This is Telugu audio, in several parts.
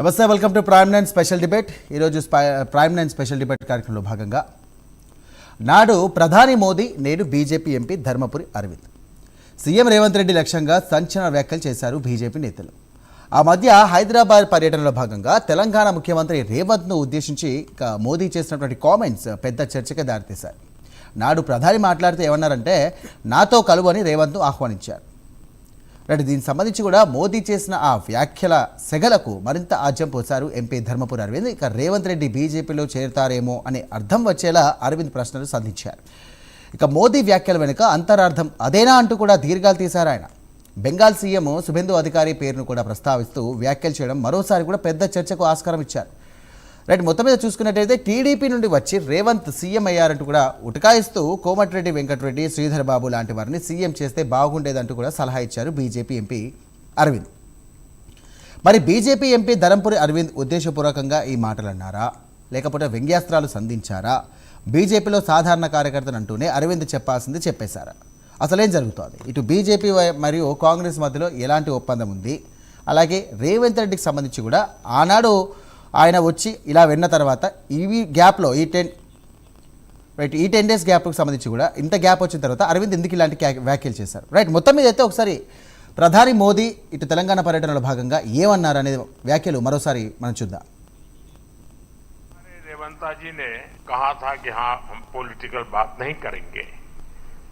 నమస్తే, welcome to prime nine special debate. ఈరోజు ప్రైమ్ నైన్ స్పెషల్ డిబేట్ కార్యక్రమంలో భాగంగా నాడు ప్రధాని మోదీ, నేడు BJP MP Dharmapuri Arvind. CM Revanth Reddy లక్ష్యంగా సంచలన వ్యాఖ్యలు చేశారు బీజేపీ నేతలు. ఆ మధ్య హైదరాబాద్ పర్యటనలో భాగంగా తెలంగాణ ముఖ్యమంత్రి రేవంత్ను ఉద్దేశించి మోదీ చేసినటువంటి కామెంట్స్ పెద్ద చర్చకే దారితీశారు. నాడు ప్రధాని మాట్లాడితే ఏమన్నారంటే, నాతో కలువని రేవంత్ను ఆహ్వానించారు. దీనికి సంబంధించి కూడా మోదీ చేసిన ఆ వ్యాఖ్యల సెగలకు మరింత ఆజ్యం పోశారు ఎంపీ ధర్మపురి అరవింద్. ఇక రేవంత్ రెడ్డి బీజేపీలో చేరుతారేమో అనే అర్థం వచ్చేలా అరవింద్ ప్రశ్నలు సంధించారు. ఇక మోదీ వ్యాఖ్యల వెనుక అంతరార్థం అదేనా అంటూ కూడా దీర్ఘాలు తీశారు ఆయన. బెంగాల్ సీఎం శుభేందు అధికారి పేరును కూడా ప్రస్తావిస్తూ వ్యాఖ్యలు చేయడం మరోసారి కూడా పెద్ద చర్చకు ఆస్కారం ఇచ్చారు. మొత్తం మీద చూసుకున్నట్టయితే టీడీపీ నుండి వచ్చి రేవంత్ సీఎం అయ్యారంటూ కూడా ఉటకాయిస్తూ కోమటిరెడ్డి వెంకటరెడ్డి, శ్రీధర్ బాబు లాంటి వారిని సీఎం చేస్తే బాగుండేదంటూ కూడా సలహా ఇచ్చారు బీజేపీ ఎంపీ అరవింద్. మరి బీజేపీ ఎంపీ ధర్మపురి అరవింద్ ఉద్దేశపూర్వకంగా ఈ మాటలు అన్నారా, లేకపోతే వ్యంగ్యాస్త్రాలు సంధించారా? బీజేపీలో సాధారణ కార్యకర్తలు అంటూనే అరవింద్ చెప్పాల్సింది చెప్పేశారా? అసలేం జరుగుతోంది? ఇటు బీజేపీ మరియు కాంగ్రెస్ మధ్యలో ఎలాంటి ఒప్పందం ఉంది? అలాగే రేవంత్ రెడ్డికి సంబంధించి కూడా ఆనాడు ఆయన వచ్చి ఇలా విన్న తర్వాత ఈ గ్యాప్లో ఈ 10 డేస్ గ్యాప్కి సంబంధించి కూడా ఇంత గ్యాప్ వచ్చిన తర్వాత అరవింద్ ఎందుకు ఇలాంటి వ్యాఖ్యలు చేశారు? మొత్తం మీద అయితే ఒకసారి ప్రధాని మోదీ ఇటు తెలంగాణ పర్యటనలో భాగంగా ఏమన్నారు అనే వ్యాఖ్యలు మరోసారి మనం చూద్దాం. रेवंता जी ने कहा था कि हाँ हम पॉलिटिकल बात नहीं करेंगे,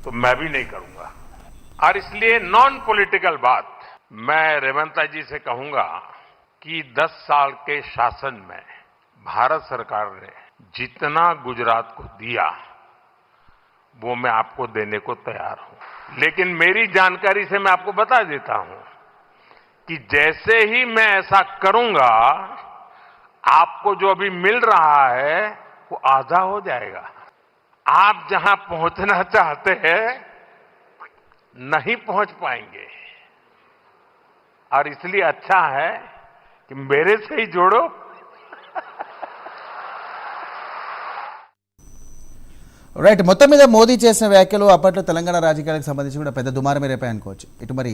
तो मैं भी नहीं करूंगा, और इसलिए नॉन पॉलिटिकल बात मैं रेवंता जी से कहूंगा कि 10 साल के शासन में भारत सरकार ने जितना गुजरात को दिया वो मैं आपको देने को तैयार हूं, लेकिन मेरी जानकारी से मैं आपको बता देता हूं कि जैसे ही मैं ऐसा करूंगा आपको जो अभी मिल रहा है वो आधा हो जाएगा. आप जहां पहुंचना चाहते हैं नहीं पहुंच पाएंगे, और इसलिए अच्छा है कि मेरे से ही जोड़ो. మొత్తం మీద మోదీ చేసిన వ్యాఖ్యలు అప్పట్లో తెలంగాణ రాజకీయాలకు సంబంధించి కూడా పెద్ద దుమారమే రేపాయి అనుకోవచ్చు. ఇటు మరి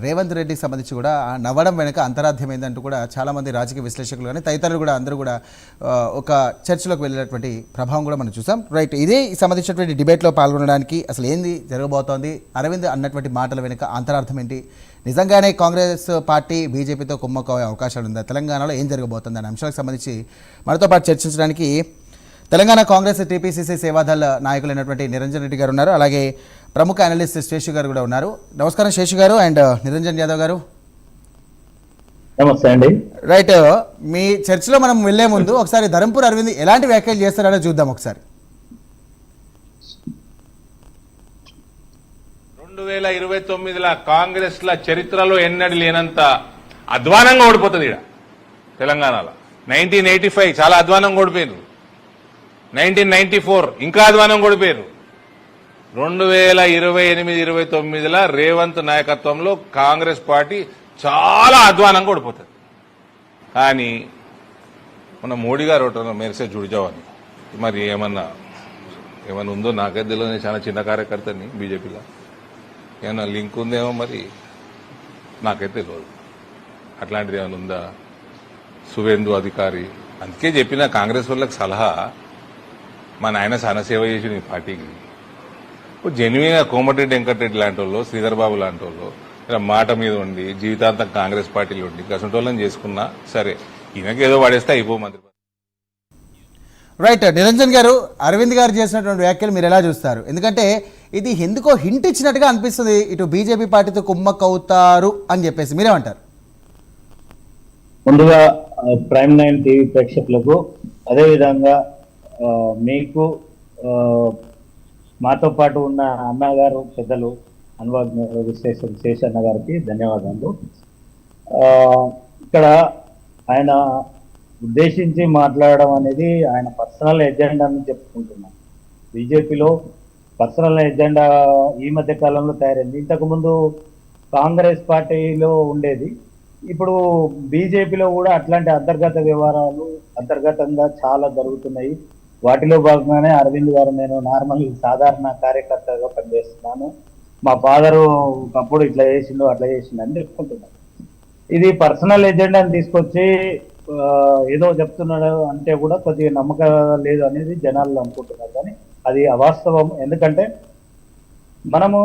రేవంత్ రెడ్డికి సంబంధించి కూడా నవ్వడం వెనుక అంతరార్థమైందంటూ కూడా చాలామంది రాజకీయ విశ్లేషకులు కానీ తదితరులు కూడా అందరూ కూడా ఒక చర్చలోకి వెళ్ళినటువంటి ప్రభావం కూడా మనం చూసాం. ఇదే సంబంధించినటువంటి డిబేట్లో పాల్గొనడానికి అసలు ఏంది జరగబోతోంది, అరవింద్ అన్నటువంటి మాటల వెనుక అంతరార్థం ఏంటి, నిజంగానే కాంగ్రెస్ పార్టీ బీజేపీతో కుమ్మక్కయ్యే అవకాశాలు ఉందా, తెలంగాణలో ఏం జరగబోతుంది అనే అంశాలకు సంబంధించి మనతో పాటు చర్చించడానికి తెలంగాణ కాంగ్రెస్ టీపీసీసీ సేవాదళ నాయకులైనటువంటి నిరంజన్ రెడ్డి గారు ఉన్నారు. అలాగే ప్రముఖ అనలిస్ట్ శేషు గారు కూడా ఉన్నారు. నమస్కారం శేషు గారు అండ్ నిరంజన్ యాదవ్ గారు. నమస్తే అండి. మీ చర్చలో మనం వెళ్లే ముందు ఒకసారి ధర్మపురి అరవింద్ ఎలాంటి వ్యాఖ్యలు చేస్తారో చూద్దాం ఒకసారి. 2029 కాంగ్రెస్ ల చరిత్రలో ఎన్నడూ లేనంత అధ్వానంగా ఓడిపోతుంది ఇక్కడ తెలంగాణలో. 1985 చాలా అధ్వానంగా ఓడిపోయారు. 1994 ఇంకా అధ్వానం ఓడిపోయారు. 2028-29 రేవంత్ నాయకత్వంలో కాంగ్రెస్ పార్టీ చాలా అధ్వానంగా ఓడిపోతుంది. కానీ మన మోడీ గారు ఒకటి మెరిసే జుడిజావని మరి ఏమన్నా ఉందో నాకైతే తెలియదు. చాలా చిన్న కార్యకర్తని బీజేపీలో ఏమన్నా లింక్ ఉందేమో మరి నాకైతే తెలియదు. అట్లాంటిది ఏమైనా ఉందా? శుభేందు అధికారి అందుకే చెప్పిన కాంగ్రెస్ వాళ్ళకి సలహా, మా నాయన చాలా సేవ చేసిన ఈ పార్టీకి. జెన్యున్గా కోమటిరెడ్డి వెంకటరెడ్డి లాంటి వాళ్ళు, శ్రీధర్ బాబు లాంటి వాళ్ళు ఇలా మాట మీద ఉండి జీవితాంతం కాంగ్రెస్ పార్టీలో ఉండి గసంటోళ్ళని చేసుకున్నా సరే, ఈయనకి ఏదో పడేస్తే అయిపో మంత్రి. నిరంజన్ గారు, అరవింద్ గారు చేసినటువంటి వ్యాఖ్యలు మీరు ఎలా చూస్తారు? ఎందుకంటే ఇది ఎందుకో హింట్ ఇచ్చినట్టుగా అనిపిస్తుంది, ఇటు బీజేపీ పార్టీతో కుమ్మక్కవుతారు అని చెప్పేసి. మీరేమంటారు? ముందుగా ప్రైమ్ 9 టీవీ ప్రేక్షకులకు, అదేవిధంగా మీకు మాతో పాటు ఉన్న అన్నగారు పెద్దలు అనువాద్ శేషన్న గారికి ధన్యవాదాలు. ఇక్కడ ఆయన ఉద్దేశించి మాట్లాడడం అనేది ఆయన పర్సనల్ ఎజెండా అని చెప్పుకుంటున్నాను. బీజేపీలో పర్సనల్ ఎజెండా ఈ మధ్య కాలంలో తయారైంది. ఇంతకుముందు కాంగ్రెస్ పార్టీలో ఉండేది, ఇప్పుడు బీజేపీలో కూడా అట్లాంటి అంతర్గత వ్యవహారాలు అంతర్గతంగా చాలా జరుగుతున్నాయి. వాటిలో భాగంగానే అరవింద్ గారు, నేను నార్మల్ సాధారణ కార్యకర్తగా పనిచేస్తున్నాను, మా ఫాదరు ఒకప్పుడు ఇట్లా చేసిండు అట్లా చేసిండు అని చెప్పుకుంటున్నాను. ఇది పర్సనల్ ఎజెండాని తీసుకొచ్చి ఏదో చెప్తున్నాడు అంటే కూడా కొద్దిగా నమ్మకం లేదు అనేది జనాలు అనుకుంటున్నారు, కానీ అది అవాస్తవం. ఎందుకంటే మనము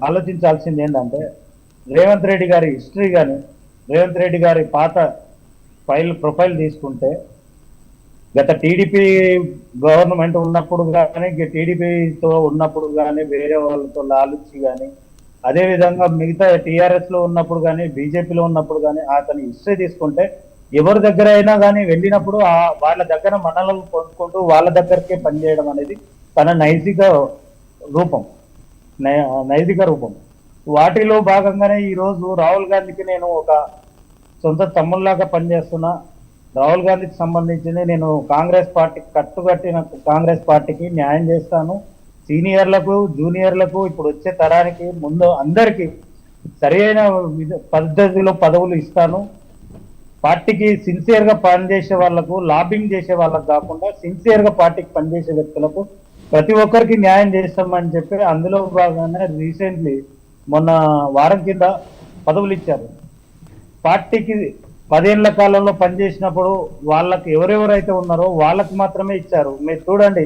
ఆలోచించాల్సింది ఏంటంటే రేవంత్ రెడ్డి గారి హిస్టరీ కానీ రేవంత్ రెడ్డి గారి పాత ప్రొఫైల్ తీసుకుంటే గత టీడీపీ గవర్నమెంట్ ఉన్నప్పుడు కానీ టీడీపీతో ఉన్నప్పుడు కానీ వేరే వాళ్ళతో లాలుచి కానీ అదేవిధంగా మిగతా టీఆర్ఎస్ లో ఉన్నప్పుడు కానీ బీజేపీలో ఉన్నప్పుడు కానీ అతని హిస్టరీ తీసుకుంటే ఎవరి దగ్గర అయినా కానీ వెళ్ళినప్పుడు వాళ్ళ దగ్గర మనలను పొందుకుంటూ వాళ్ళ దగ్గరకే పనిచేయడం అనేది తన నైతిక రూపం. వాటిలో భాగంగానే ఈరోజు రాహుల్ గాంధీకి నేను ఒక సొంత తమ్ముళ్లాగా పనిచేస్తున్నా. రాహుల్ గాంధీకి సంబంధించింది నేను కాంగ్రెస్ పార్టీకి కట్టుకట్టిన కాంగ్రెస్ పార్టీకి న్యాయం చేస్తాను. సీనియర్లకు జూనియర్లకు ఇప్పుడు వచ్చే తరానికి ముందు అందరికీ సరైన పద్ధతిలో పదవులు ఇస్తాను. పార్టీకి సిన్సియర్ గా పనిచేసే వాళ్లకు, లాబింగ్ చేసే వాళ్ళకు కాకుండా సిన్సియర్ గా పార్టీకి పనిచేసే వ్యక్తులకు ప్రతి ఒక్కరికి న్యాయం చేస్తామని చెప్పి అందులో భాగంగానే రీసెంట్లీ మొన్న వారం కింద పదవులు ఇచ్చారు. పార్టీకి 10 ఏళ్ల కాలంలో పనిచేసినప్పుడు వాళ్ళకి ఎవరెవరైతే ఉన్నారో వాళ్ళకి మాత్రమే ఇచ్చారు. మీరు చూడండి,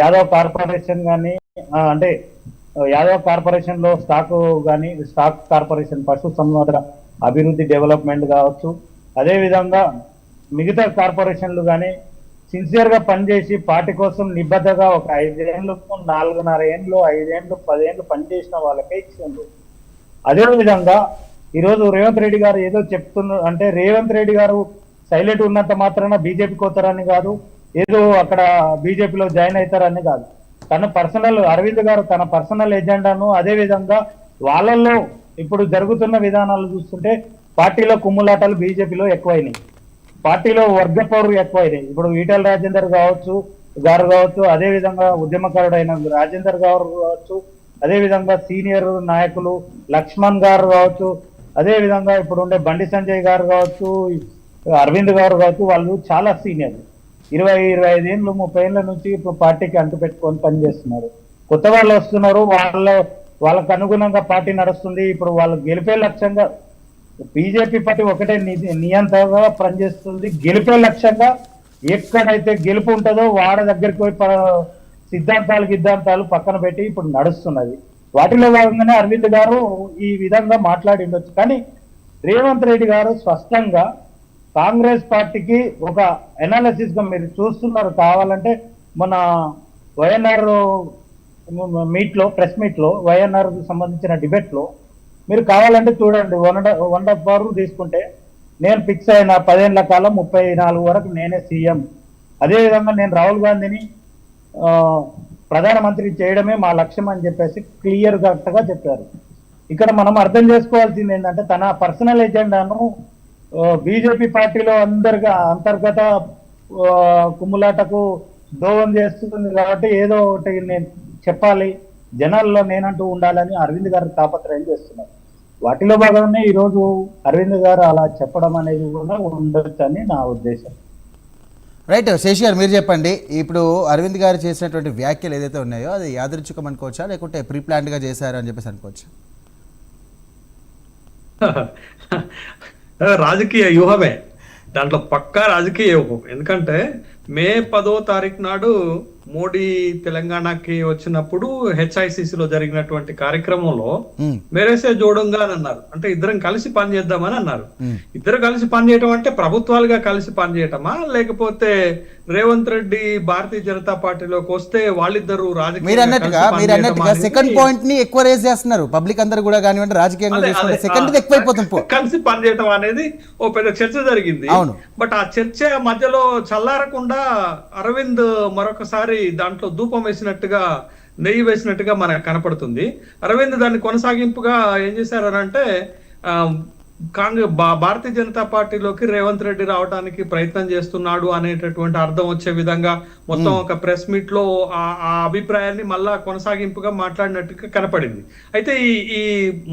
యాదవ్ కార్పొరేషన్ కానీ అంటే యాదవ్ కార్పొరేషన్ లో స్టాక్ కార్పొరేషన్ పశు సంవర్ధన అభివృద్ధి డెవలప్మెంట్ కావచ్చు, అదే విధంగా మిగతా కార్పొరేషన్లు కానీ సిన్సియర్ గా పనిచేసి పార్టీ కోసం నిబద్ధగా ఒక 5 ఏళ్ళు 4.5 ఏళ్ళు 5 ఏళ్ళు 10 ఏళ్ళు పనిచేసిన వాళ్ళకే ఇచ్చిండ్రు. అదే విధంగా ఈరోజు రేవంత్ రెడ్డి గారు ఏదో చెప్తున్నారు అంటే రేవంత్ రెడ్డి గారు సైలెంట్ ఉన్నంత మాత్రాన బీజేపీకి పోతారని కాదు, ఏదో అక్కడ బీజేపీలో జాయిన్ అవుతారని కాదు. తన పర్సనల్ అరవింద్ గారు తన పర్సనల్ ఎజెండాను అదే విధంగా వాళ్ళల్లో ఇప్పుడు జరుగుతున్న విధానాలు చూస్తుంటే పార్టీలో కుమ్ములాటలు బీజేపీలో ఎక్కువైనాయి, పార్టీలో వర్గ పౌరులు ఎక్కువైనాయి. ఇప్పుడు ఈటెల రాజేందర్ గారు కావచ్చు, అదే విధంగా ఉద్యమకారుడైన రాజేందర్ గారు కావచ్చు, అదే విధంగా సీనియర్ నాయకులు లక్ష్మణ్ గారు కావచ్చు, అదే విధంగా ఇప్పుడు ఉండే బండి సంజయ్ గారు కావచ్చు, అరవింద్ గారు కావచ్చు, వాళ్ళు చాలా సీనియర్ 20-25 ఏళ్ళు 30 ఏళ్ళ నుంచి ఇప్పుడు పార్టీకి అంటు పెట్టుకొని పనిచేస్తున్నారు. కొత్త వాళ్ళు వస్తున్నారు, వాళ్ళకు అనుగుణంగా పార్టీ నడుస్తుంది. ఇప్పుడు వాళ్ళు గెలిపే లక్ష్యంగా బీజేపీ పార్టీ ఒకటే నియంత్రణగా పనిచేస్తుంది. గెలిపే లక్ష్యంగా ఎక్కడైతే గెలుపు ఉంటుందో వాళ్ళ దగ్గరికి పోయి సిద్ధాంతాలు పక్కన పెట్టి ఇప్పుడు నడుస్తున్నది. వాటిలో భాగంగానే అరవింద్ గారు ఈ విధంగా మాట్లాడిండొచ్చు. కానీ రేవంత్ రెడ్డి గారు స్పష్టంగా కాంగ్రెస్ పార్టీకి ఒక అనాలిసిస్ గా మీరు చూస్తున్నారు. కావాలంటే మన వైఎన్ఆర్ ప్రెస్ మీట్ లో వైఎన్ఆర్ సంబంధించిన డిబేట్ లో మీరు కావాలంటే చూడండి. 1 తీసుకుంటే నేను ఫిక్స్ అయిన 10 ఏళ్ల కాలం 34 వరకు నేనే సీఎం, అదేవిధంగా నేను రాహుల్ గాంధీని ప్రధానమంత్రి చేయడమే మా లక్ష్యం అని చెప్పేసి క్లియర్ గా చెప్పారు. ఇక్కడ మనం అర్థం చేసుకోవాల్సింది ఏంటంటే తన పర్సనల్ ఎజెండాను బీజేపీ పార్టీలో అంతర్గత కుమ్ములాటకు దోవం చేస్తుంది కాబట్టి ఏదో ఒకటి నేను చెప్పాలి, జనాల్లో నేనంటూ ఉండాలని అరవింద్ గారు తాపత్రయం చేస్తున్నారు. వాటిలో భాగంగానే ఈరోజు అరవింద్ గారు అలా చెప్పడం అనేది కూడా ఉండొచ్చని నా ఉద్దేశం. రైట్, శేషి గారు మీరు చెప్పండి. ఇప్పుడు అరవింద్ గారు చేసినటువంటి వ్యాఖ్యలు ఏదైతే ఉన్నాయో అది యాదృచ్ఛికం అనుకోవచ్చా, లేకుంటే ప్రీ ప్లాన్డ్ గా చేశారు అని చెప్పేసి అనుకోవచ్చా? రాజకీయ వ్యూహమే, దాంట్లో పక్కా రాజకీయ వ్యూహం. ఎందుకంటే మే 10వ తారీఖు నాడు మోడీ తెలంగాణకి వచ్చినప్పుడు హెచ్ఐసిసిలో జరిగినటువంటి కార్యక్రమంలో మేరేసే జోడంగా అని అన్నారు. అంటే ఇద్దరం కలిసి పనిచేద్దామని అన్నారు. ఇద్దరు కలిసి పనిచేయటం అంటే ప్రభుత్వాలుగా కలిసి పనిచేయటమా, లేకపోతే రేవంత్ రెడ్డి భారతీయ జనతా పార్టీలోకి వస్తే వాళ్ళిద్దరు రాజకీయ సెకండ్ పాయింట్ ని ఎక్కువ రేస్ చేస్తున్నారు పబ్లిక్ అందరూ కూడా కానివ్వండి, రాజకీయంగా సెకండ్ ఎక్కువైపోతుంది. కలిసి పనిచేయటం అనేది ఓ పెద్ద చర్చ జరిగింది. బట్ ఆ చర్చ మధ్యలో చల్లారకుండా అరవింద్ మరొకసారి దాంట్లో ధూపం వేసినట్టుగా నెయ్యి వేసినట్టుగా మనకు కనపడుతుంది. అరవింద్ దాన్ని కొనసాగింపుగా ఏం చేశారనంటే భారతీయ జనతా పార్టీలోకి రేవంత్ రెడ్డి రావడానికి ప్రయత్నం చేస్తున్నాడు అనేటటువంటి అర్థం వచ్చే విధంగా మొత్తం ఒక ప్రెస్ మీట్ లో ఆ అభిప్రాయాన్ని మళ్ళా కొనసాగింపుగా మాట్లాడినట్టుగా కనపడింది. అయితే ఈ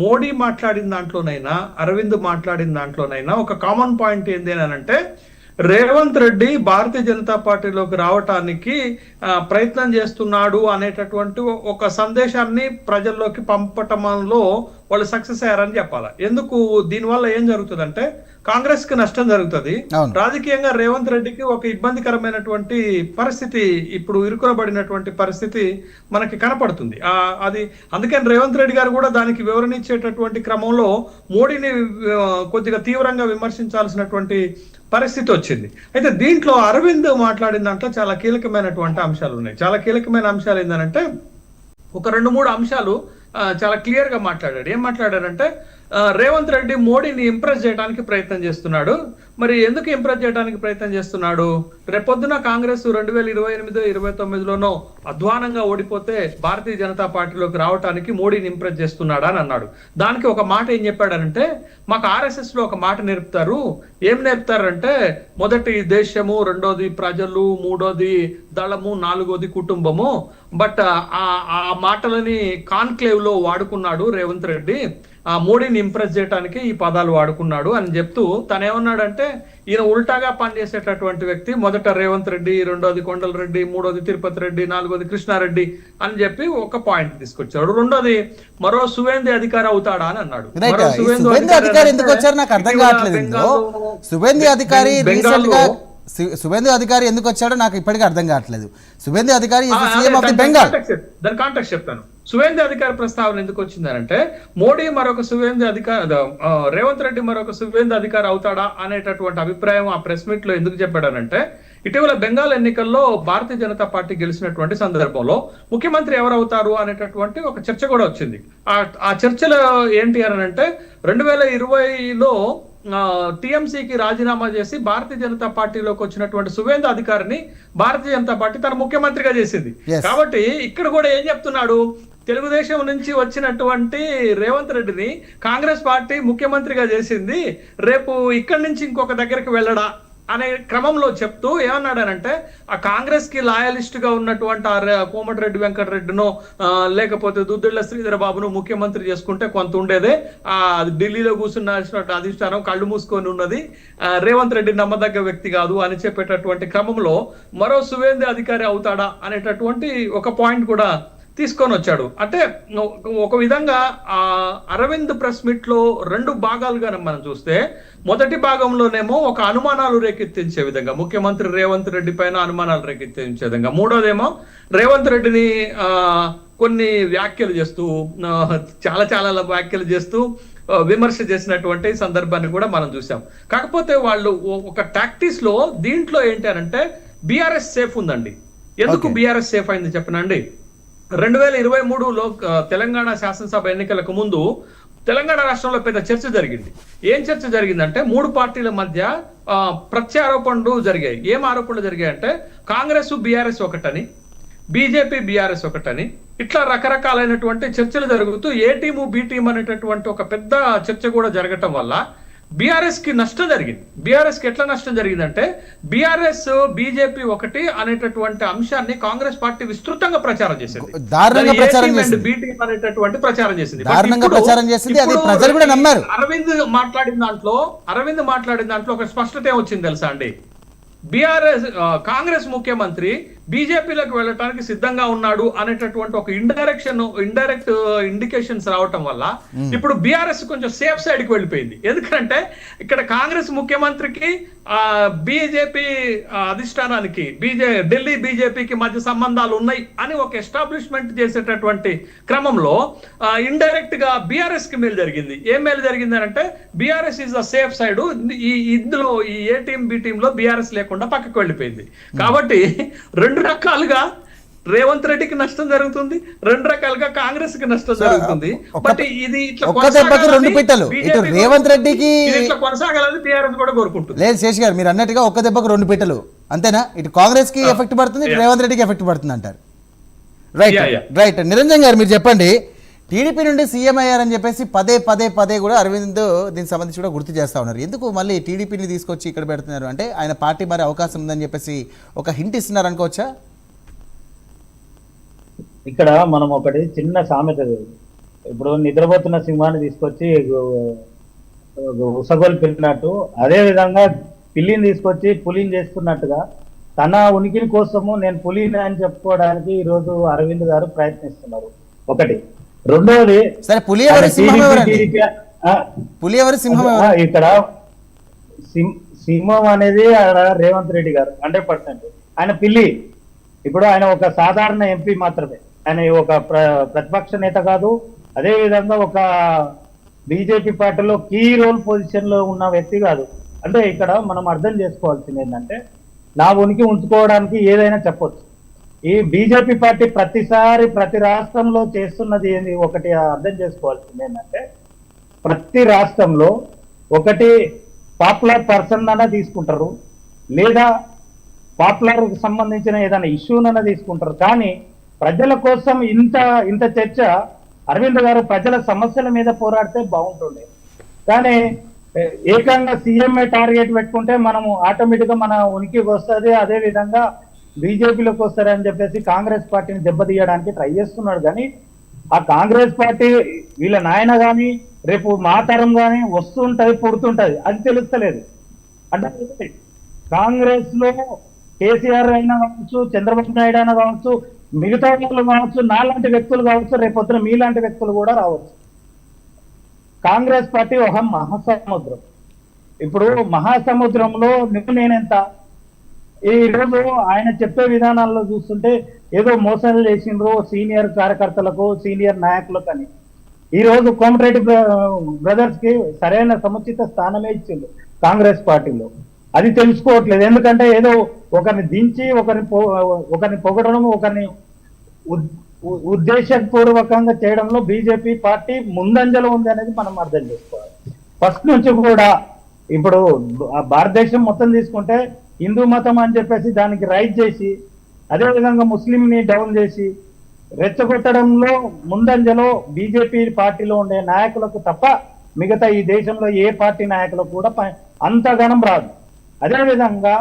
మోడీ మాట్లాడిన దాంట్లోనైనా అరవింద్ మాట్లాడిన దాంట్లోనైనా ఒక కామన్ పాయింట్ ఏంది అంటే రేవంత్ రెడ్డి భారతీయ జనతా పార్టీలోకి రావటానికి ప్రయత్నం చేస్తున్నాడు అనేటటువంటి ఒక సందేశాన్ని ప్రజల్లోకి పంపటంలో వాళ్ళు సక్సెస్ అయ్యారని చెప్పాలా. ఎందుకు దీనివల్ల ఏం జరుగుతుందంటే కాంగ్రెస్ కి నష్టం జరుగుతుంది, అవును. రాజకీయంగా రేవంత్ రెడ్డికి ఒక ఇబ్బందికరమైనటువంటి పరిస్థితి, ఇప్పుడు ఇరుకునబడినటువంటి పరిస్థితి మనకి కనపడుతుంది. అది అందుకని రేవంత్ రెడ్డి గారు కూడా దానికి వివరణ ఇచ్చేటటువంటి క్రమంలో మోడీని కొద్దిగా తీవ్రంగా విమర్శించాల్సినటువంటి పరిస్థితి వచ్చింది. అయితే దీంట్లో అరవింద్ మాట్లాడిన దాంట్లో చాలా కీలకమైనటువంటి అంశాలు ఉన్నాయి. చాలా కీలకమైన అంశాలు ఏంటంటే ఒక 2-3 అంశాలు చాలా క్లియర్ గా మాట్లాడాడు. ఏం మాట్లాడారంటే రేవంత్ రెడ్డి మోడీని ఇంప్రెస్ చేయడానికి ప్రయత్నం చేస్తున్నాడు. మరి ఎందుకు ఇంప్రెస్ చేయడానికి ప్రయత్నం చేస్తున్నాడు? రేపొద్దున కాంగ్రెస్ 2028-29లోనో అధ్వానంగా ఓడిపోతే భారతీయ జనతా పార్టీలోకి రావడానికి మోడీని ఇంప్రెస్ చేస్తున్నాడా అని అన్నాడు. దానికి ఒక మాట ఏం చెప్పాడంటే, మాకు ఆర్ఎస్ఎస్ లో ఒక మాట నేర్పుతారు. ఏం నేర్పుతారంటే మొదటి దేశము, రెండోది ప్రజలు, మూడోది దళము, నాలుగోది కుటుంబము. బట్ ఆ మాటలని కాన్క్లేవ్ లో వాడుకున్నాడు రేవంత్ రెడ్డి. ఆ మోడీని ఇంప్రెస్ చేయడానికి ఈ పదాలు వాడుకున్నాడు అని చెప్తూ తనేమన్నాడంటే, ఈయన ఉల్టాగా పనిచేసేటటువంటి వ్యక్తి. మొదట రేవంత్ రెడ్డి, రెండోది కొండల రెడ్డి, మూడోది తిరుపతి రెడ్డి, నాలుగోది కృష్ణారెడ్డి అని చెప్పి ఒక పాయింట్ తీసుకొచ్చాడు. రెండోది మరో సువేంద్ర అధికారి అవుతాడా అని అన్నాడు. సువేంద్ర అధికారి ఎందుకు వచ్చారు నాకు అర్థం కావట్లేదు. సువేంద్ర అధికారి రీసెంట్ గా సువేంద్ర అధికారి ఎందుకు వచ్చాడో నాకు ఇప్పటికీ అర్థం కావట్లేదు. సువేంద్ర అధికారి సీఎం ఆఫ్ ది బెంగాల్. దాని కాంటెక్స్ట్ చెప్తాను. సువేంద్ర అధికారి ప్రస్తావన ఎందుకు వచ్చిందనంటే, మోడీ మరొక సువేంద్ర అధికారి, రేవంత్ రెడ్డి మరొక సువేంద్ర అధికారి అవుతాడా అనేటటువంటి అభిప్రాయం ఆ ప్రెస్ మీట్ లో ఎందుకు చెప్పాడనంటే, ఇటీవల బెంగాల్ ఎన్నికల్లో భారతీయ జనతా పార్టీ గెలిచినటువంటి సందర్భంలో ముఖ్యమంత్రి ఎవరు అవుతారు అనేటటువంటి ఒక చర్చ కూడా వచ్చింది. ఆ చర్చలో ఏంటి అని అంటే 2020లో టిఎంసీకి రాజీనామా చేసి భారతీయ జనతా పార్టీలోకి వచ్చినటువంటి సువేంద్ర అధికారిని భారతీయ జనతా పార్టీ తన ముఖ్యమంత్రిగా చేసింది. కాబట్టి ఇక్కడ కూడా ఏం చెప్తున్నాడు, తెలుగుదేశం నుంచి వచ్చినటువంటి రేవంత్ రెడ్డిని కాంగ్రెస్ పార్టీ ముఖ్యమంత్రిగా చేసింది, రేపు ఇక్కడి నుంచి ఇంకొక దగ్గరికి వెళ్ళడా అనే క్రమంలో చెప్తూ ఏమన్నాడనంటే, ఆ కాంగ్రెస్ కి లాయలిస్ట్ గా ఉన్నటువంటి కోమటిరెడ్డి వెంకటరెడ్డినో లేకపోతే దుద్దిళ్ల శ్రీధర బాబును ముఖ్యమంత్రి చేసుకుంటే కొంత ఉండేదే, ఆ ఢిల్లీలో కూర్చున్నటువంటి అధిష్టానం కళ్ళు మూసుకొని ఉన్నది, రేవంత్ రెడ్డి నమ్మదగ్గ వ్యక్తి కాదు అని చెప్పేటటువంటి క్రమంలో మరో సువేంద్ర అధికారి అవుతాడా అనేటటువంటి ఒక పాయింట్ కూడా తీసుకొని వచ్చాడు. అంటే ఒక విధంగా ఆ అరవింద్ ప్రెస్ మీట్ లో 2 భాగాలుగా మనం చూస్తే, మొదటి భాగంలోనేమో ఒక అనుమానాలు రేకెత్తించే విధంగా, ముఖ్యమంత్రి రేవంత్ రెడ్డి పైన అనుమానాలు రేకెత్తించే విధంగా, మూడోదేమో రేవంత్ రెడ్డిని కొన్ని వ్యాఖ్యలు చేస్తూ చాలా వ్యాఖ్యలు చేస్తూ విమర్శ చేసినటువంటి సందర్భాన్ని కూడా మనం చూసాం. కాకపోతే వాళ్ళు ఒక టాక్టిక్స్ లో దీంట్లో ఏంటి అనంటే, బీఆర్ఎస్ సేఫ్ ఉందండి. ఎందుకు బీఆర్ఎస్ సేఫ్ అయింది చెప్పనండి. 2023లో తెలంగాణ శాసనసభ ఎన్నికలకు ముందు తెలంగాణ రాష్ట్రంలో పెద్ద చర్చ జరిగింది. ఏం చర్చ జరిగిందంటే, 3 పార్టీల మధ్య ప్రత్యారోపణలు జరిగాయి. ఏం ఆరోపణలు జరిగాయంటే, కాంగ్రెస్ బీఆర్ఎస్ ఒకటని, బీజేపీ బీఆర్ఎస్ ఒకటని, ఇట్లా రకరకాలైనటువంటి చర్చలు జరుగుతూ ఏ టీము బి టీం అనేటటువంటి ఒక పెద్ద చర్చ కూడా జరగటం వల్ల బీఆర్ఎస్ కి నష్టం జరిగింది. బీఆర్ఎస్ కి ఎట్లా నష్టం జరిగిందంటే, బీఆర్ఎస్ బీజేపీ ఒకటి అనేటటువంటి అంశాన్ని కాంగ్రెస్ పార్టీ విస్తృతంగా ప్రచారం చేసింది, అనేటటువంటి ప్రచారం చేసింది. అరవింద్ మాట్లాడిన దాంట్లో ఒక స్పష్టత ఏమొచ్చింది తెలుసా అండి, కాంగ్రెస్ ముఖ్యమంత్రి బీజేపీలోకి వెళ్ళటానికి సిద్ధంగా ఉన్నాడు అనేటటువంటి ఒక ఇండైరెక్ట్ ఇండికేషన్స్ రావటం వల్ల ఇప్పుడు బీఆర్ఎస్ కొంచెం సేఫ్ సైడ్ కి వెళ్ళిపోయింది. ఎందుకంటే ఇక్కడ కాంగ్రెస్ ముఖ్యమంత్రికి బీజేపీ అధిష్టానానికి ఢిల్లీ బీజేపీకి మధ్య సంబంధాలు ఉన్నాయి అని ఒక ఎస్టాబ్లిష్మెంట్ చేసేటటువంటి క్రమంలో ఇండైరెక్ట్ గా బీఆర్ఎస్ కి మేలు జరిగింది. ఏం మేలు జరిగింది అంటే, BRS is the safe side. ఇందులో ఈ ఏ టీం బి టీం లో బీఆర్ఎస్ లేకుండా పక్కకు వెళ్ళిపోయింది. కాబట్టి 2 రకాలుగా రేవంత్ రెడ్డికి నష్టం జరుగుతుంది, 2 రకాలుగా కాంగ్రెస్ కి నష్టం జరుగుతుంది. బట్ ఇది రేవంత్ రెడ్డికి ఇట్లా కొనసాగాలని టీఆర్ఎస్ కూడా కోరుకుంటుంది. లేదు శేష్ గారు, మీరు అన్నట్టుగా ఒక్క దెబ్బకు 2 పిట్టలు అంతేనా? ఇటు కాంగ్రెస్ కి ఎఫెక్ట్ పడుతుంది, ఇటు రేవంత్ రెడ్డికి ఎఫెక్ట్ పడుతుంది అంటారు. రైట్. నిరంజన్ గారు మీరు చెప్పండి, టీడీపీ నుండి సీఎం అయ్యారని చెప్పేసి పదే కూడా అరవింద్ దీనికి సంబంధించి కూడా గుర్తు చేస్తా ఉన్నారు. ఎందుకు మళ్ళీ టీడీపీని తీసుకొచ్చి ఇక్కడ పెడుతున్నారు అంటే, ఆయన పార్టీ మరి అవకాశం ఉందని చెప్పేసి ఒక హింట్ ఇస్తున్నారు అనుకోవచ్చా? ఇక్కడ మనం ఒకటి చిన్న సామెత, ఇప్పుడు నిద్రపోతున్న సింహాన్ని తీసుకొచ్చి ఉసగొల్పినట్టు, అదే విధంగా పిల్లిని తీసుకొచ్చి పులిని చేసుకున్నట్టుగా తన ఉనికిని కోసము నేను పులిని అని చెప్పుకోవడానికి ఈరోజు అరవింద్ గారు ప్రయత్నిస్తున్నారు. ఒకటి రెండోది సరే పులి ఎవరు సింహం ఎవరండి? ఆ, పులి ఎవరు సింహం ఆ, ఎవరు? ఇక్కడ సింహం అనేది ఆడ రేవంత్ రెడ్డి గారు 100%. ఆయన పిల్లి. ఇప్పుడు ఆయన ఒక సాధారణ ఎంపీ మాత్రమే, ఆయన ఒక ప్రతిపక్ష నేత కాదు. అదే విధంగా ఒక బీజేపీ పార్టీలో కీ రోల్ పొజిషన్ లో ఉన్న వ్యక్తి కాదు. అంటే ఇక్కడ మనం అర్థం చేసుకోవాల్సింది ఏంటంటే, నా ఉనికి ఉంచుకోవడానికి ఏదైనా చెప్పొచ్చు. ఈ బీజేపీ పార్టీ ప్రతిసారి ప్రతి రాష్ట్రంలో చేస్తున్నది ఏంది, ఒకటి అర్థం చేసుకోవాల్సింది ఏంటంటే, ప్రతి రాష్ట్రంలో ఒకటి పాపులర్ పర్సన్ అన్న తీసుకుంటారు, లేదా పాపులర్ సంబంధించిన ఏదైనా ఇష్యూనన్నా తీసుకుంటారు. కానీ ప్రజల కోసం ఇంత చర్చ అరవింద్ గారు ప్రజల సమస్యల మీద పోరాడితే బాగుంటుండే. కానీ ఏకంగా సీఎంఏ టార్గెట్ పెట్టుకుంటే మనము ఆటోమేటిక్ గా మన ఉనికికి వస్తుంది. అదే విధంగా బీజేపీలోకి వస్తారని చెప్పేసి కాంగ్రెస్ పార్టీని దెబ్బతీయడానికి ట్రై చేస్తున్నాడు. కానీ ఆ కాంగ్రెస్ పార్టీ వీళ్ళ నాయన కానీ రేపు మా తరం కానీ వస్తుంటది, పుడుతుంటది, అది తెలుస్తలేదు. అంటే కాంగ్రెస్ లో కేసీఆర్ అయినా కావచ్చు, చంద్రబాబు నాయుడు అయినా కావచ్చు, మిగతా వాళ్ళు కావచ్చు, నాలాంటి వ్యక్తులు కావచ్చు, రేపొద్దున మీలాంటి వ్యక్తులు కూడా రావచ్చు. కాంగ్రెస్ పార్టీ ఒక మహాసముద్రం. ఇప్పుడు మహాసముద్రంలో నేనెంత, ఈ రోజు ఆయన చెప్పే విధానాల్లో చూస్తుంటే ఏదో మోసాలు చేసిండ్రు సీనియర్ కార్యకర్తలకు, సీనియర్ నాయకులకు అని. ఈ రోజు కోమటిరెడ్డి బ్రదర్స్ కి సరైన సముచిత స్థానమే ఇచ్చిండు కాంగ్రెస్ పార్టీలో. అది తెలుసుకోవట్లేదు. ఎందుకంటే ఏదో ఒకరిని దించి ఒకరిని పొగడడం, ఒకరిని ఉద్దేశపూర్వకంగా చేయడంలో బీజేపీ పార్టీ ముందంజలో ఉంది అనేది మనం అర్థం చేసుకోవాలి. ఫస్ట్ నుంచి కూడా ఇప్పుడు భారతదేశం మొత్తం తీసుకుంటే హిందూ మతం అని చెప్పేసి దానికి రైజ్ చేసి, అదేవిధంగా ముస్లింని డౌన్ చేసి రెచ్చగొట్టడంలో ముందంజలో బీజేపీ పార్టీలో ఉండే నాయకులకు తప్ప మిగతా ఈ దేశంలో ఏ పార్టీ నాయకులకు కూడా అంత ఘనం రాదు. అదేవిధంగా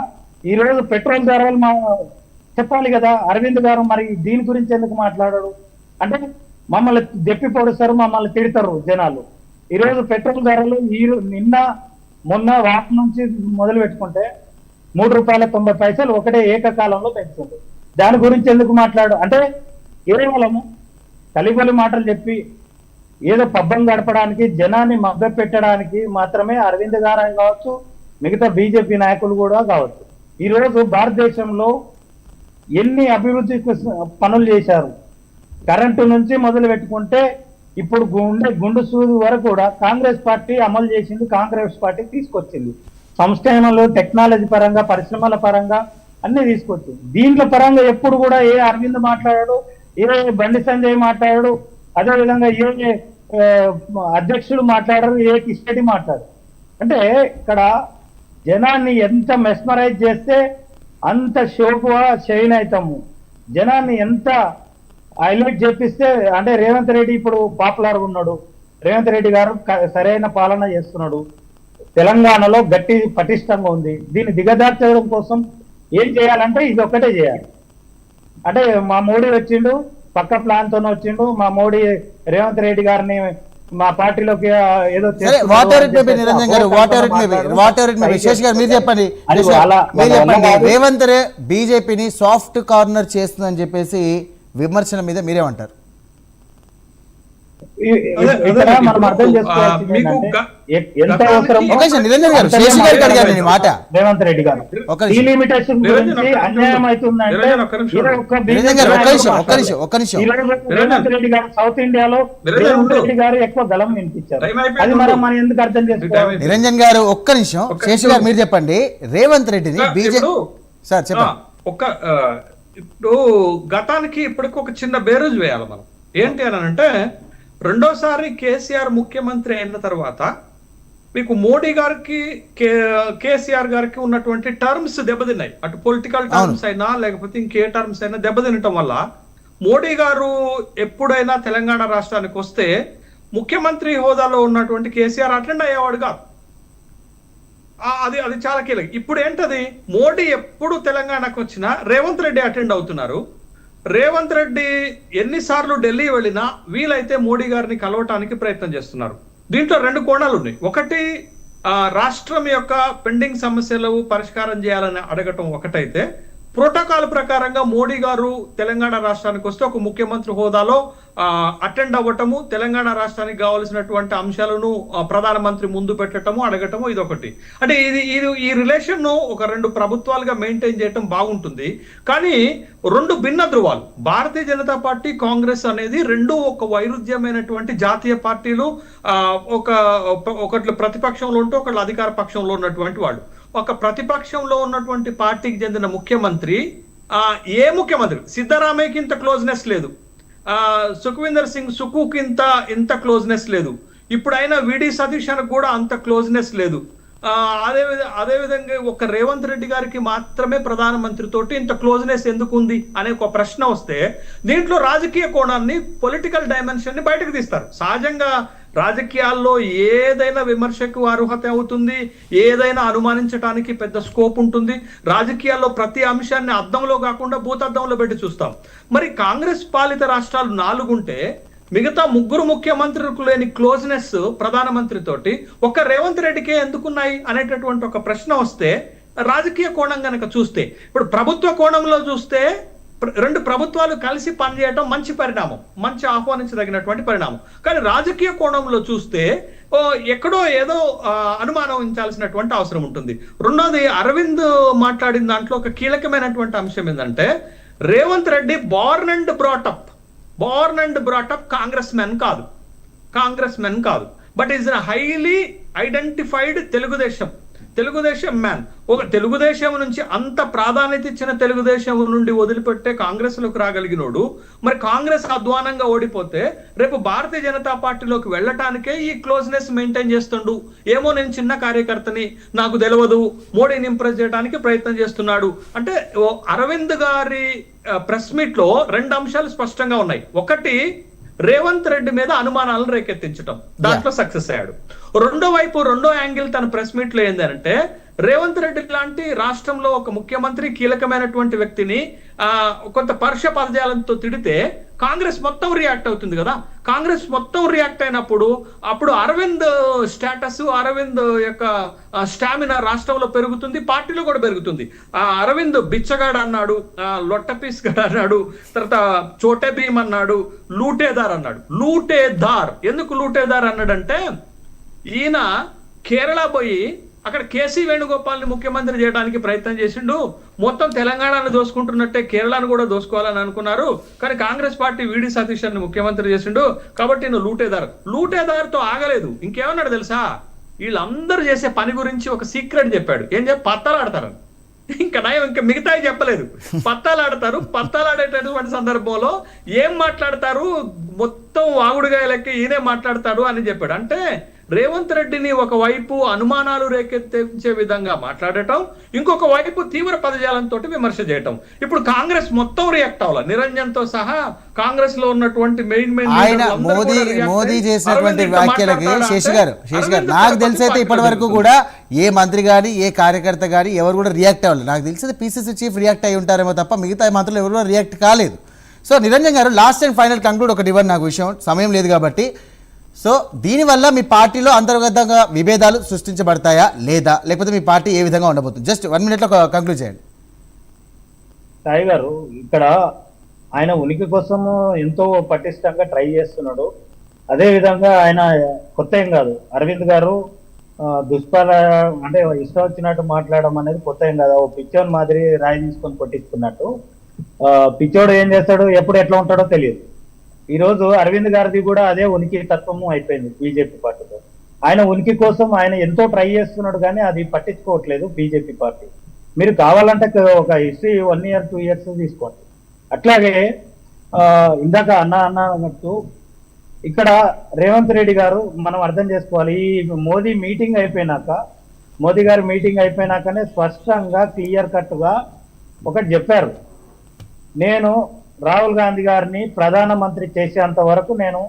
ఈరోజు పెట్రోల్ ధరలు చెప్పాలి కదా అరవింద్ గారు, మరి దీని గురించి ఎందుకు మాట్లాడారు? అంటే మమ్మల్ని దెప్పి పొడుస్తారు, మమ్మల్ని తిడతారు జనాలు. ఈరోజు పెట్రోల్ ధరలు నిన్న మొన్న వాటి నుంచి మొదలు పెట్టుకుంటే ₹3.90 ఒకటే ఏకకాలంలో పెంచుతుంది. దాని గురించి ఎందుకు మాట్లాడు? అంటే కేవలము కలిబలి మాటలు చెప్పి ఏదో పబ్బం గడపడానికి, జనాన్ని మభ్య పెట్టడానికి మాత్రమే అరవింద్ గారు కావచ్చు, మిగతా బీజేపీ నాయకులు కూడా కావచ్చు. ఈరోజు భారతదేశంలో ఎన్ని అభివృద్ధి పనులు చేశారు, కరెంటు నుంచి మొదలు పెట్టుకుంటే ఇప్పుడు గుండు సూది వరకు కూడా కాంగ్రెస్ పార్టీ అమలు చేసింది, కాంగ్రెస్ పార్టీ తీసుకొచ్చింది. సంక్షేమాలు, టెక్నాలజీ పరంగా, పరిశ్రమల పరంగా అన్ని తీసుకొచ్చింది. దీంట్లో పరంగా ఎప్పుడు కూడా ఏ అరవింద్ మాట్లాడాడు, ఏ బండి సంజయ్ మాట్లాడాడు, అదేవిధంగా ఏ అధ్యక్షుడు మాట్లాడారు, ఏ కిస్టడీ మాట్లాడారు. అంటే ఇక్కడ జనాన్ని ఎంత మెస్మరైజ్ చేస్తే అంత షోకుగా షైన్ అవుతాము. జనాన్ని ఎంత హైలైట్ చేపిస్తే, అంటే రేవంత్ రెడ్డి ఇప్పుడు పాపులర్గా ఉన్నాడు, రేవంత్ రెడ్డి గారు సరైన పాలన చేస్తున్నాడు, తెలంగాణలో గట్టి పటిష్టంగా ఉంది. దీన్ని దిగజార్చడం కోసం ఏం చేయాలంటే ఇది ఒక్కటే చేయాలి. అంటే మా మోడీ వచ్చిండు, పక్క ప్లాన్ తోనే వచ్చిండు, మా మోడీ రేవంత్ రెడ్డి గారిని మా పార్టీలోకి ఏదో రేవంత్ బీజేపీని సాఫ్ట్ కార్నర్ చేస్తుందని చెప్పేసి విమర్శల మీద మీరేమంటారు? మనం అర్థం చేసుకోవాలి ఎంత అవసరం. రేవంత్ రెడ్డి గారు డీలిమిటేషన్ గురించి అన్యాయం అవుతుందంటే రేవంత్ రెడ్డి గారు సౌత్ ఇండియాలో రేవంత్ రెడ్డి గారు ఎక్కువ గలం వినిపించారు. అది మనం ఎందుకు అర్థం చేసుకోవాలి? నిరంజన్ గారు ఒక్క నిమిషం, శేషి గారు మీరు చెప్పండి. రేవంత్ రెడ్డిని బీజేపీ సార్ చెప్పండి. ఇప్పుడు గతానికి ఇప్పటికి ఒక చిన్న బేరోజు వేయాలి మనం. ఏంటి అని అంటే, రెండోసారి కేసీఆర్ ముఖ్యమంత్రి అయిన తర్వాత మీకు మోడీ గారికి కేసీఆర్ గారికి ఉన్నటువంటి టర్మ్స్ దెబ్బతిన్నాయి. అటు పొలిటికల్ టర్మ్స్ అయినా లేకపోతే ఇంకే టర్మ్స్ అయినా దెబ్బతినటం వల్ల మోడీ గారు ఎప్పుడైనా తెలంగాణ రాష్ట్రానికి వస్తే ముఖ్యమంత్రి హోదాలో ఉన్నటువంటి కేసీఆర్ అటెండ్ అయ్యేవాడు కాదు. అది చాలా కీలకం. ఇప్పుడు ఏంటది, మోడీ ఎప్పుడు తెలంగాణకు వచ్చినా రేవంత్ రెడ్డి అటెండ్ అవుతున్నారు. రేవంత్ రెడ్డి ఎన్నిసార్లు ఢిల్లీ వెళ్ళినా వీలైతే మోడీ గారిని కలవటానికి ప్రయత్నం చేస్తున్నారు. దీంట్లో రెండు కోణాలు ఉన్నాయి. ఒకటి, రాష్ట్రం యొక్క పెండింగ్ సమస్యలు పరిష్కారం చేయాలని అడగటం ఒకటైతే, ప్రోటోకాల్ ప్రకారంగా మోడీ గారు తెలంగాణ రాష్ట్రానికి వస్తే ఒక ముఖ్యమంత్రి హోదాలో అటెండ్ అవ్వటము, తెలంగాణ రాష్ట్రానికి కావాల్సినటువంటి అంశాలను ప్రధానమంత్రి ముందు పెట్టడము, అడగటము, ఇదొకటి. అంటే ఈ రిలేషన్ ను ఒక రెండు ప్రభుత్వాలుగా మెయింటైన్ చేయటం బాగుంటుంది. కానీ రెండు భిన్న ధృవాలు, భారతీయ జనతా పార్టీ, కాంగ్రెస్ అనేది రెండు ఒక వైరుధ్యమైనటువంటి జాతీయ పార్టీలు. ఒకళ్ళు ప్రతిపక్షంలో ఉంటూ ఒకళ్ళు అధికార పక్షంలో ఉన్నటువంటి వాళ్ళు. ఒక ప్రతిపక్షంలో ఉన్నటువంటి పార్టీకి చెందిన ముఖ్యమంత్రి, ఏ ముఖ్యమంత్రి, సిద్ధరామయ్యకి ఇంత క్లోజ్నెస్ లేదు, సుఖ్వీందర్ సింగ్ సుఖుకి ఇంత క్లోజ్నెస్ లేదు, ఇప్పుడైనా విడి సతీష్ అని కూడా అంత క్లోజ్నెస్ లేదు. అదేవిధంగా ఒక రేవంత్ రెడ్డి గారికి మాత్రమే ప్రధానమంత్రితోటి ఇంత క్లోజ్నెస్ ఎందుకు ఉంది అనే ఒక ప్రశ్న వస్తే దీంట్లో రాజకీయ కోణాన్ని, పొలిటికల్ డైమెన్షన్ ని బయటకు తీస్తారు. సహజంగా రాజకీయాల్లో ఏదైనా విమర్శకు అర్హత అవుతుంది, ఏదైనా అనుమానించడానికి పెద్ద స్కోప్ ఉంటుంది. రాజకీయాల్లో ప్రతి అంశాన్ని అద్దంలో కాకుండా భూతద్దంలో పెట్టి చూస్తాం. మరి కాంగ్రెస్ పాలిత రాష్ట్రాలు 4 ఉంటే మిగతా 3 ముఖ్యమంత్రులకు లేని క్లోజ్నెస్ ప్రధానమంత్రితోటి ఒక్క రేవంత్ రెడ్డికే ఎందుకున్నాయి అనేటటువంటి ఒక ప్రశ్న వస్తే, రాజకీయ కోణం కనుక చూస్తే, ఇప్పుడు ప్రభుత్వ కోణంలో చూస్తే రెండు ప్రభుత్వాలు కలిసి పనిచేయడం మంచి పరిణామం, మంచి ఆహ్వానించదగినటువంటి పరిణామం. కానీ రాజకీయ కోణంలో చూస్తే ఎక్కడో ఏదో అనుమానించాల్సినటువంటి అవసరం ఉంటుంది. రెండోది, అరవింద్ మాట్లాడిన దాంట్లో ఒక కీలకమైనటువంటి అంశం ఏంటంటే, Revanth Reddy born and brought up Congress men కాదు, but is highly identified Telugu Desam man. ఒక తెలుగుదేశం నుంచి అంత ప్రాధాన్యత ఇచ్చిన తెలుగుదేశం నుండి వదిలిపెట్టే కాంగ్రెస్ లోకి రాగలిగినోడు, మరి కాంగ్రెస్ అధ్వానంగా ఓడిపోతే రేపు భారతీయ జనతా పార్టీలోకి వెళ్ళటానికే ఈ క్లోజ్నెస్ మెయింటైన్ చేస్తుండు. ఏమో నేను చిన్న కార్యకర్తని, నాకు తెలియదు, మోడీని ఇంప్రెస్ చేయడానికి ప్రయత్నం చేస్తున్నాడు అంటే. అరవింద్ గారి ప్రెస్ మీట్ లో 2 అంశాలు స్పష్టంగా ఉన్నాయి. ఒకటి, రేవంత్ రెడ్డి మీద అనుమానాలను రేకెత్తించడం, దాంట్లో సక్సెస్ అయ్యాడు. రెండో యాంగిల్ తన ప్రెస్ మీట్ లో ఏంటంటే, రేవంత్ రెడ్డి లాంటి రాష్ట్రంలో ఒక ముఖ్యమంత్రి, కీలకమైనటువంటి వ్యక్తిని కొంత పరుష పదజాలంతో తిడితే కాంగ్రెస్ మొత్తం రియాక్ట్ అవుతుంది కదా. కాంగ్రెస్ మొత్తం రియాక్ట్ అయినప్పుడు అప్పుడు అరవింద్ స్టేటస్, అరవింద్ యొక్క స్టామినా రాష్ట్రంలో పెరుగుతుంది, పార్టీలో కూడా పెరుగుతుంది. అరవింద్ బిచ్చగాడు అన్నాడు, లొట్టపీస్ గాడు అన్నాడు, తర్వాత చోటే భీమ్ అన్నాడు, లూటేదార్ అన్నాడు. ఎందుకు లూటేదార్ అన్నాడంటే, ఈయన కేరళ పోయి అక్కడ కేసీ వేణుగోపాల్ని ముఖ్యమంత్రి చేయడానికి ప్రయత్నం చేసిండు. మొత్తం తెలంగాణను దోసుకుంటున్నట్టే కేరళను కూడా దోసుకోవాలని అనుకున్నారు. కానీ కాంగ్రెస్ పార్టీ వీడి సతీష్ ని ముఖ్యమంత్రి చేసిండు, కాబట్టి నేను లూటేదార్తో ఆగలేదు. ఇంకేమన్నాడు తెలుసా, వీళ్ళందరూ చేసే పని గురించి ఒక సీక్రెట్ చెప్పాడు. పత్తాలాడతారని. ఇంకా మిగతా చెప్పలేదు. పత్తాలాడేటటువంటి సందర్భంలో ఏం మాట్లాడతారు, మొత్తం వాగుడుగా లెక్క ఈయనే మాట్లాడతాడు అని చెప్పాడు. అంటే రేవంత్ రెడ్డిని ఒకవైపు అనుమానాలు రేకెత్తించే విధంగా మాట్లాడటం, ఇంకొక వైపు తీవ్ర పదజాలంతో విమర్శ చేయటం. ఇప్పుడు కాంగ్రెస్ మొత్తం రియాక్ట్ అవ్వాలి, నిరంజన్ తో సహా కాంగ్రెస్ లో ఉన్నటువంటి మెయిన్ ఆయన మోదీ చేసినటువంటి వ్యాఖ్యలకి శేషి గారు నాకు తెలిసైతే ఇప్పటి వరకు కూడా ఏ మంత్రి గాని, ఏ కార్యకర్త గాని ఎవరు కూడా రియాక్ట్ అవ్వాలి. నాకు తెలిసి పిసిసి చీఫ్ రియాక్ట్ అయి ఉంటారేమో తప్ప మిగతా మంత్రులు ఎవరు కూడా రియాక్ట్ కాలేదు. సో నిరంజన్ గారు, లాస్ట్ అండ్ ఫైనల్ కంక్లూడ్ ఒకటి ఇవ్వండి, నాకు విషయం సమయం లేదు కాబట్టి. సో దీనివల్ల మీ పార్టీలో అంతర్గతంగా విభేదాలు సృష్టించబడతాయా లేదా, లేకపోతే మీ పార్టీ ఏ విధంగా ఉండబోతుంది? జస్ట్ 1 minute లో కంక్లూడ్ చేయండి. సాయి గారు, ఇక్కడ ఆయన ఉనికి కోసం ఎంతో పటిష్టంగా ట్రై చేస్తున్నాడు. అదే విధంగా ఆయన కొత్త ఏం కాదు. అరవింద్ గారు అంటే ఇష్టం వచ్చినట్టు మాట్లాడడం అనేది కొత్త ఏం కాదు. ఓ పిచ్చోని మాదిరి రాయి తీసుకొని కొట్టించుకున్నట్టు పిచ్చోడు ఏం చేస్తాడు, ఎప్పుడు ఎట్లా ఉంటాడో తెలియదు. ఈ రోజు అరవింద్ గారిది కూడా అదే ఉనికి తత్వము అయిపోయింది బీజేపీ పార్టీలో. ఆయన ఉనికి కోసం ఆయన ఎంతో ట్రై చేస్తున్నాడు, కానీ అది పట్టించుకోవట్లేదు బీజేపీ పార్టీ. మీరు కావాలంటే ఒక హిస్టరీ 1 year 2 years తీసుకోండి. అట్లాగే ఇందాక అన్నట్టు ఇక్కడ రేవంత్ రెడ్డి గారు మనం అర్థం చేసుకోవాలి. ఈ మోదీ గారి మీటింగ్ అయిపోయినాకనే స్పష్టంగా క్లియర్ కట్ గా ఒకటి చెప్పారు, నేను రాహుల్ గాంధీ గారిని ప్రధానమంత్రి చేసేంత వరకు నేను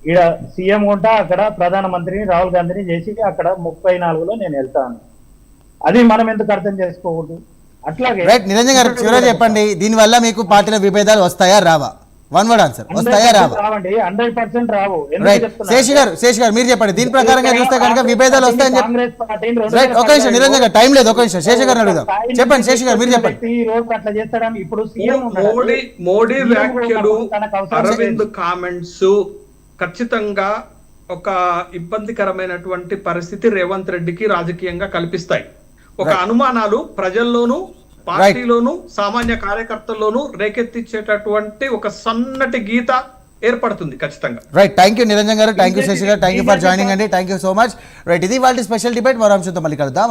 ఇక్కడ సీఎం ఉంటా, అక్కడ ప్రధానమంత్రిని రాహుల్ గాంధీని చేసి అక్కడ 34లో నేను వెళ్తాను. అది మనం ఎందుకు అర్థం చేసుకోకూడదు? అట్లాగే నిరంజన్ గారు చివరిగా చెప్పండి, దీనివల్ల మీకు పార్టీల విభేదాలు వస్తాయా రావా? వన్ వర్డ్ ఆన్సర్ వస్తాయా రావా? రావండి, 100% రావు. ఎందుకు రైట్ చెప్తున్నా? శేష్ గారు మీరు చెప్పండి. దీని ప్రకారంగా చూస్తే కనుక విభేదాలు వస్తాయని చెప్పి కాంగ్రెస్ పార్టీని రైట్ ఒక నిమిషం నిరంజన్ గారు టైం లేదు, ఒక నిమిషం శేష గారిని అడుగుదాం. చెప్పండి శేష గారు మీరు చెప్పండి. ఈ రోజు అట్లా చేస్తాడని ఇప్పుడు సీఎం మోడీ వ్యాఖ్యలు తనకు అవసరం అరవింద్ కామెంట్స్ ఖచ్చితంగా ఒక ఇబ్బందికరమైనటువంటి పరిస్థితి రేవంత్ రెడ్డికి రాజకీయంగా కల్పిస్తాయి. ఒక అనుమానాలు ప్రజల్లోనూ పార్టీలోను సామాన్య కార్యకర్తల్లోనూ రేకెత్తించేటటువంటి ఒక సన్నటి గీత ఏర్పడుతుంది ఖచ్చితంగా. రైట్ థ్యాంక్ యూ నిరంజన్ గారు, థ్యాంక్ యూ శశి గారు, థ్యాంక్ యూ ఫర్ జాయినింగ్ అండి, thank you so much. Right ఇది వాళ్ళ స్పెషల్ డిబేట్. మరో అంశంతో మళ్ళీ కలుద్దాం.